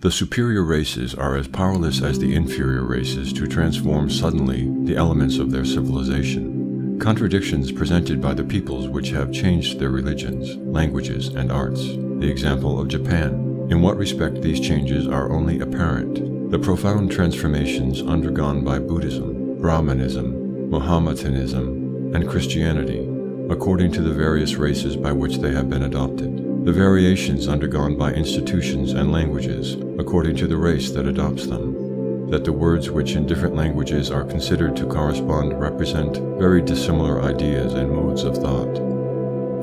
The superior races are as powerless as the inferior races to transform suddenly the elements of their civilization. Contradictions presented by the peoples which have changed their religions, languages, and arts. The example of Japan. In what respect these changes are only apparent. The profound transformations undergone by Buddhism, Brahmanism, Mohammedanism, and Christianity, according to the various races by which they have been adopted. The variations undergone by institutions and languages, according to the race that adopts them. That the words which in different languages are considered to correspond represent very dissimilar ideas and modes of thought.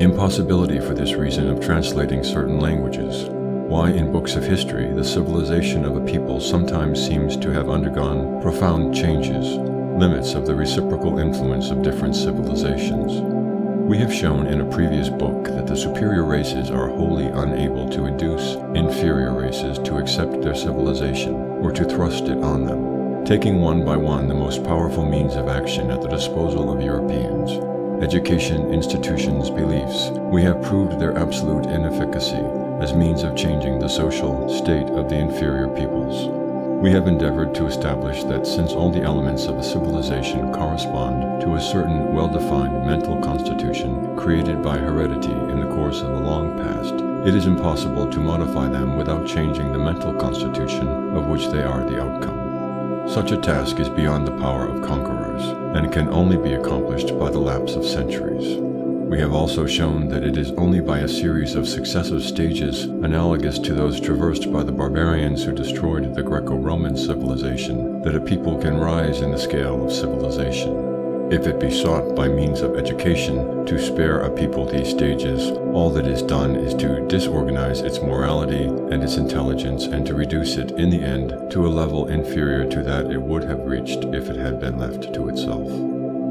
Impossibility for this reason of translating certain languages. Why in books of history the civilization of a people sometimes seems to have undergone profound changes, limits of the reciprocal influence of different civilizations. We have shown in a previous book that the superior races are wholly unable to induce inferior races to accept their civilization or to thrust it on them, taking one by one the most powerful means of action at the disposal of Europeans. Education, institutions, beliefs, we have proved their absolute inefficacy as means of changing the social state of the inferior peoples. We have endeavored to establish that since all the elements of a civilization correspond to a certain well-defined mental constitution created by heredity in the course of a long past, it is impossible to modify them without changing the mental constitution of which they are the outcome. Such a task is beyond the power of conquerors, and can only be accomplished by the lapse of centuries. We have also shown that it is only by a series of successive stages analogous to those traversed by the barbarians who destroyed the Greco-Roman civilization that a people can rise in the scale of civilization. If it be sought by means of education to spare a people these stages, all that is done is to disorganize its morality and its intelligence and to reduce it in the end to a level inferior to that it would have reached if it had been left to itself.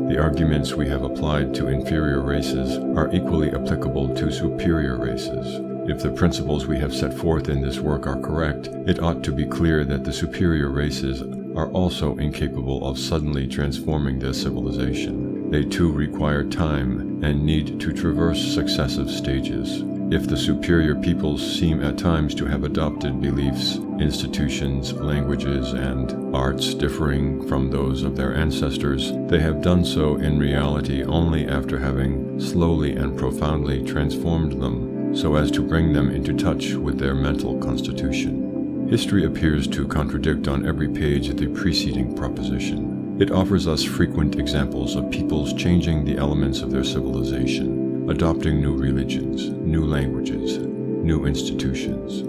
The arguments we have applied to inferior races are equally applicable to superior races. If the principles we have set forth in this work are correct, it ought to be clear that the superior races are also incapable of suddenly transforming their civilization. They too require time and need to traverse successive stages. If the superior peoples seem at times to have adopted beliefs, institutions, languages, and arts differing from those of their ancestors, they have done so in reality only after having slowly and profoundly transformed them, so as to bring them into touch with their mental constitution. History appears to contradict on every page the preceding proposition. It offers us frequent examples of peoples changing the elements of their civilization, adopting new religions, new languages, new institutions.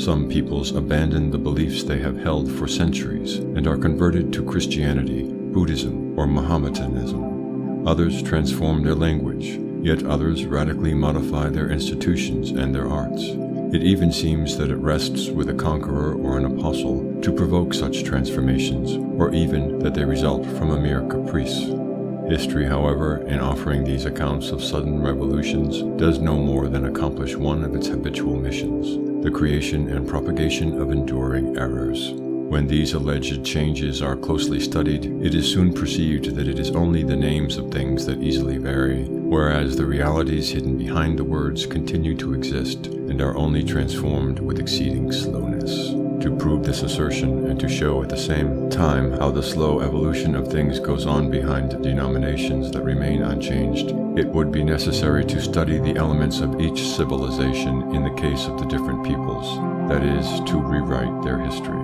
Some peoples abandon the beliefs they have held for centuries and are converted to Christianity, Buddhism, or Mohammedanism. Others transform their language, yet others radically modify their institutions and their arts. It even seems that it rests with a conqueror or an apostle to provoke such transformations, or even that they result from a mere caprice. History, however, in offering these accounts of sudden revolutions, does no more than accomplish one of its habitual missions, the creation and propagation of enduring errors. When these alleged changes are closely studied, it is soon perceived that it is only the names of things that easily vary, whereas the realities hidden behind the words continue to exist and are only transformed with exceeding slowness. To prove this assertion and to show at the same time how the slow evolution of things goes on behind denominations that remain unchanged, it would be necessary to study the elements of each civilization in the case of the different peoples, that is, to rewrite their history.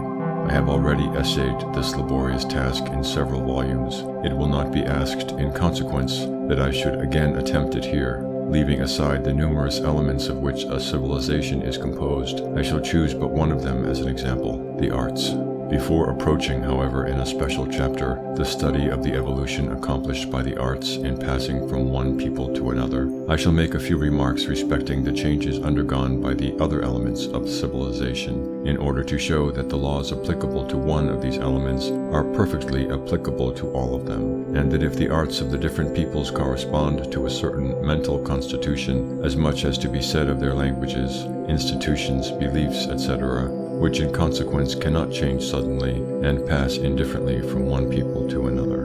I have already essayed this laborious task in several volumes. It will not be asked, in consequence, that I should again attempt it here. Leaving aside the numerous elements of which a civilization is composed, I shall choose but one of them as an example, the arts. Before approaching, however, in a special chapter, the study of the evolution accomplished by the arts in passing from one people to another, I shall make a few remarks respecting the changes undergone by the other elements of civilization, in order to show that the laws applicable to one of these elements are perfectly applicable to all of them, and that if the arts of the different peoples correspond to a certain mental constitution, as much as to be said of their languages, institutions, beliefs, etc., which in consequence cannot change suddenly and pass indifferently from one people to another.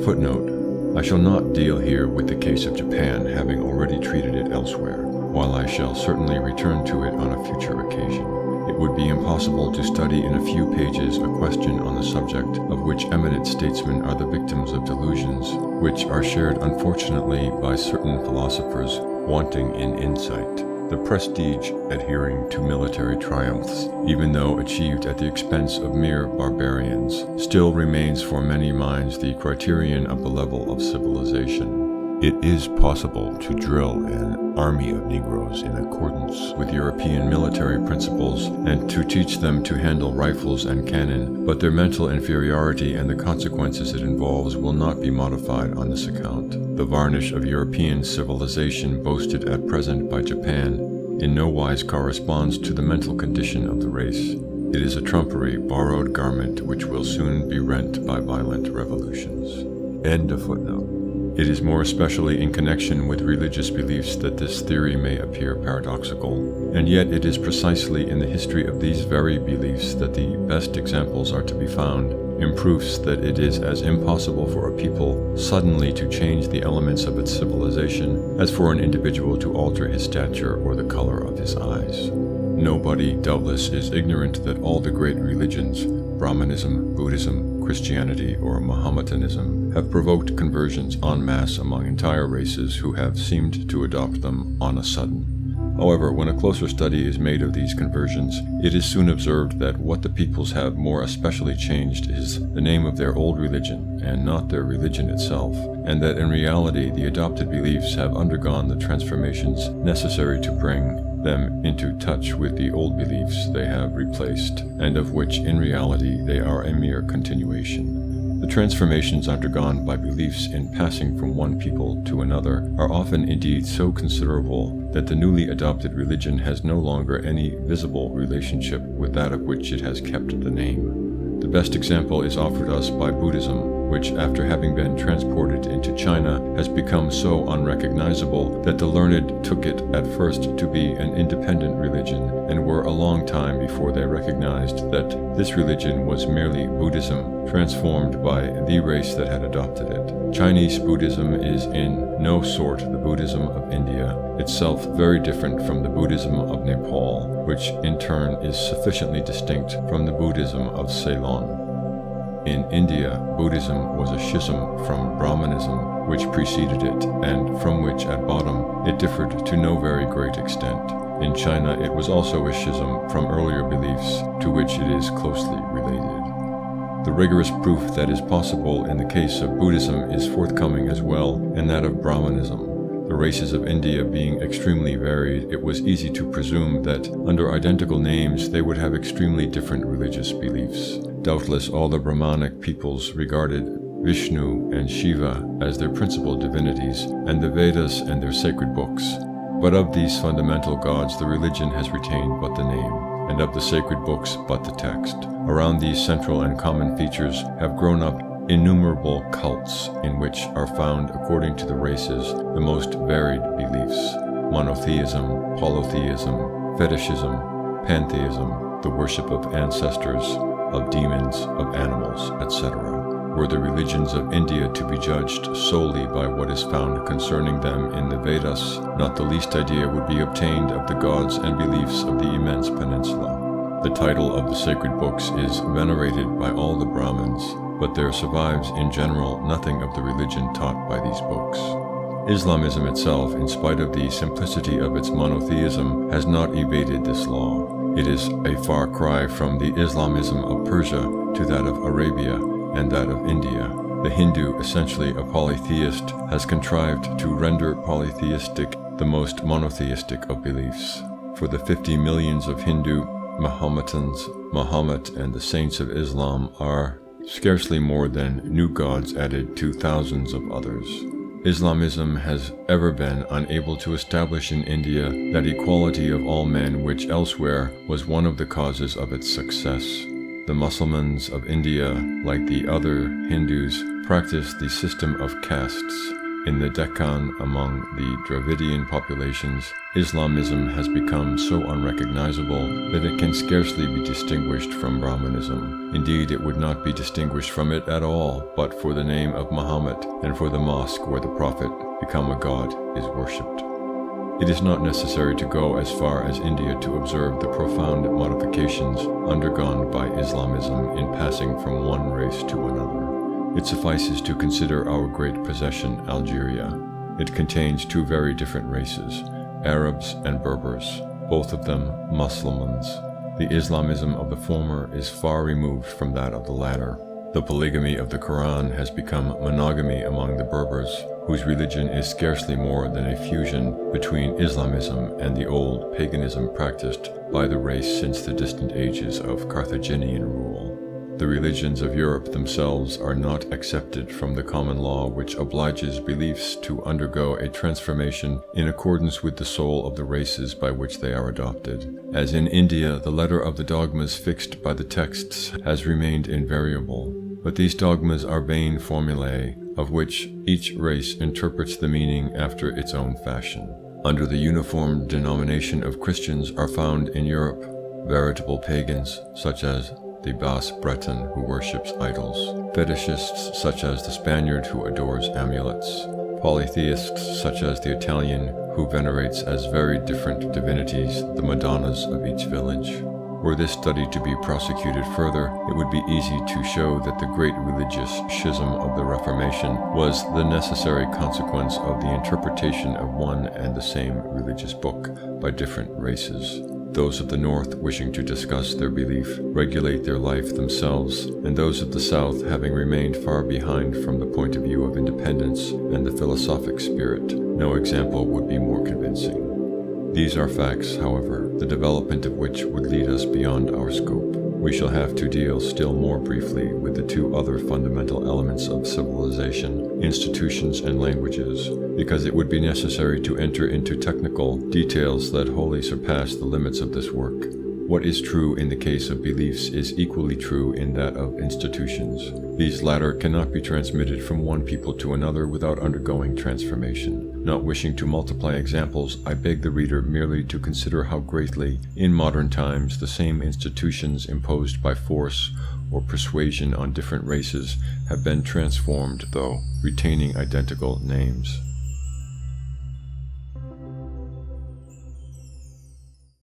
Footnote: I shall not deal here with the case of Japan, having already treated it elsewhere, while I shall certainly return to it on a future occasion. It would be impossible to study in a few pages a question on the subject of which eminent statesmen are the victims of delusions, which are shared unfortunately by certain philosophers wanting in insight. The prestige adhering to military triumphs, even though achieved at the expense of mere barbarians, still remains for many minds the criterion of the level of civilization. It is possible to drill an army of Negroes in accordance with European military principles and to teach them to handle rifles and cannon, but their mental inferiority and the consequences it involves will not be modified on this account. The varnish of European civilization boasted at present by Japan in no wise corresponds to the mental condition of the race. It is a trumpery, borrowed garment which will soon be rent by violent revolutions. End of footnote. It is more especially in connection with religious beliefs that this theory may appear paradoxical, and yet it is precisely in the history of these very beliefs that the best examples are to be found, in proofs that it is as impossible for a people suddenly to change the elements of its civilization as for an individual to alter his stature or the color of his eyes. Nobody, doubtless, is ignorant that all the great religions, Brahmanism, Buddhism, Christianity, or Mohammedanism, have provoked conversions en masse among entire races who have seemed to adopt them on a sudden. However, when a closer study is made of these conversions, it is soon observed that what the peoples have more especially changed is the name of their old religion, and not their religion itself, and that in reality the adopted beliefs have undergone the transformations necessary to bring them into touch with the old beliefs they have replaced, and of which in reality they are a mere continuation. The transformations undergone by beliefs in passing from one people to another are often indeed so considerable that the newly adopted religion has no longer any visible relationship with that of which it has kept the name. The best example is offered us by Buddhism, which, after having been transported into China, has become so unrecognizable that the learned took it at first to be an independent religion, and were a long time before they recognized that this religion was merely Buddhism transformed by the race that had adopted it. Chinese Buddhism is in no sort the Buddhism of India, itself very different from the Buddhism of Nepal, which in turn is sufficiently distinct from the Buddhism of Ceylon. In India, Buddhism was a schism from Brahmanism, which preceded it, and from which at bottom it differed to no very great extent. In China, it was also a schism from earlier beliefs to which it is closely related. The rigorous proof that is possible in the case of Buddhism is forthcoming as well in that of Brahmanism. The races of India being extremely varied, it was easy to presume that under identical names they would have extremely different religious beliefs. Doubtless all the Brahmanic peoples regarded Vishnu and Shiva as their principal divinities, and the Vedas and their sacred books. But of these fundamental gods the religion has retained but the name, and of the sacred books but the text. Around these central and common features have grown up innumerable cults in which are found, according to the races, the most varied beliefs: monotheism, polytheism, fetishism, pantheism, the worship of ancestors, of demons, of animals, etc. Were the religions of India to be judged solely by what is found concerning them in the Vedas, not the least idea would be obtained of the gods and beliefs of the immense peninsula. The title of the sacred books is venerated by all the Brahmins, but there survives in general nothing of the religion taught by these books. Islamism itself, in spite of the simplicity of its monotheism, has not evaded this law. It is a far cry from the Islamism of Persia to that of Arabia and that of India. The Hindu, essentially a polytheist, has contrived to render polytheistic the most monotheistic of beliefs. For the 50 millions of Hindu Mahometans, Muhammad and the saints of Islam are scarcely more than new gods added to thousands of others. Islamism has ever been unable to establish in India that equality of all men which elsewhere was one of the causes of its success. The Mussulmans of India, like the other Hindus, practice the system of castes. In the Deccan, among the Dravidian populations, Islamism has become so unrecognizable that it can scarcely be distinguished from Brahmanism. Indeed, it would not be distinguished from it at all, but for the name of Muhammad and for the mosque where the Prophet, become a god, is worshipped. It is not necessary to go as far as India to observe the profound modifications undergone by Islamism in passing from one race to another. It suffices to consider our great possession, Algeria. It contains two very different races, Arabs and Berbers, both of them Mussulmans. The Islamism of the former is far removed from that of the latter. The polygamy of the Quran has become monogamy among the Berbers, whose religion is scarcely more than a fusion between Islamism and the old paganism practiced by the race since the distant ages of Carthaginian rule. The religions of Europe themselves are not accepted from the common law, which obliges beliefs to undergo a transformation in accordance with the soul of the races by which they are adopted. As in India, the letter of the dogmas fixed by the texts has remained invariable, but these dogmas are vain formulae, of which each race interprets the meaning after its own fashion. Under the uniform denomination of Christians are found in Europe veritable pagans, such as the Basque Breton who worships idols, fetishists such as the Spaniard who adores amulets, polytheists such as the Italian who venerates as very different divinities the Madonnas of each village. Were this study to be prosecuted further, it would be easy to show that the great religious schism of the Reformation was the necessary consequence of the interpretation of one and the same religious book by different races. Those of the North, wishing to discuss their belief, regulate their life themselves, and those of the South, having remained far behind from the point of view of independence and the philosophic spirit, no example would be more convincing. These are facts, however, the development of which would lead us beyond our scope. We shall have to deal still more briefly with the two other fundamental elements of civilization, institutions and languages, because it would be necessary to enter into technical details that wholly surpass the limits of this work. What is true in the case of beliefs is equally true in that of institutions. These latter cannot be transmitted from one people to another without undergoing transformation. Not wishing to multiply examples, I beg the reader merely to consider how greatly, in modern times, the same institutions imposed by force or persuasion on different races have been transformed, though retaining identical names.